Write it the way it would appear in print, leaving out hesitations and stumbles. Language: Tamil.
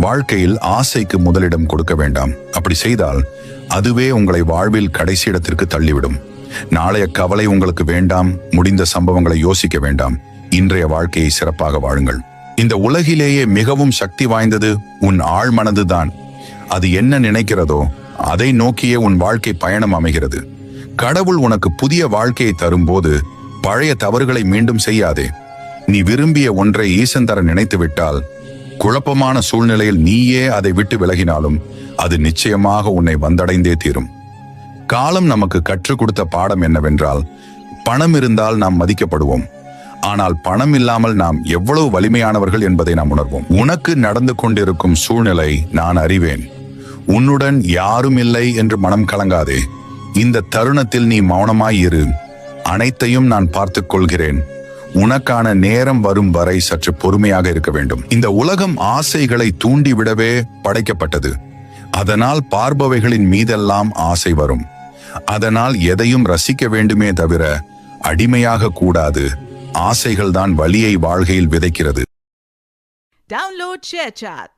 வாழ்க்கையில் ஆசைக்கு முதலிடம் கொடுக்க வேண்டாம். அப்படி செய்தால் அதுவே உங்களை வாழ்வில் கடைசி இடத்திற்கு தள்ளிவிடும். நாளைய கவலை உங்களுக்கு வேண்டாம். முடிந்த சம்பவங்களை யோசிக்க வேண்டாம். இன்றைய வாழ்க்கையை சிறப்பாக வாழுங்கள். இந்த உலகிலேயே மிகவும் சக்தி வாய்ந்தது உன் ஆழ்மனதுதான். அது என்ன நினைக்கிறதோ அதை நோக்கியே உன் வாழ்க்கை பயணம் அமைகிறது. கடவுள் உனக்கு புதிய வாழ்க்கையை தரும்போது பழைய தவறுகளை மீண்டும் செய்யாதே. நீ விரும்பிய ஒன்றை ஈசன் தர நினைத்து விட்டால், குழப்பமான சூழ்நிலையில் நீயே அதை விட்டு விலகினாலும் அது நிச்சயமாக உன்னை வந்தடைந்தே தீரும். காலம் நமக்கு கற்றுக் கொடுத்த பாடம் என்னவென்றால், பணம் இருந்தால் நாம் மதிக்கப்படுவோம். ஆனால் பணம் இல்லாமல் நாம் எவ்வளவு வலிமையானவர்கள் என்பதை நாம் உணர்வோம். உனக்கு நடந்து கொண்டிருக்கும் சூழ்நிலை நான் அறிவேன். உன்னுடன் யாரும் இல்லை என்று மனம் கலங்காதே. இந்த தருணத்தில் நீ மௌனமாய் இரு. அனைத்தையும் நான் பார்த்துக் கொள்கிறேன். உனக்கான நேரம் வரும் வரை சற்று பொறுமையாக இருக்க வேண்டும். இந்த உலகம் ஆசைகளை தூண்டிவிடவே படைக்கப்பட்டது. அதனால் பார்ப்பவைகளின் மீதெல்லாம் ஆசை வரும். அதனால் எதையும் ரசிக்க வேண்டுமே தவிர அடிமையாக கூடாது. ஆசைகள்தான் வலியை வாழ்க்கையில் விதைக்கிறது. Download ShareChat.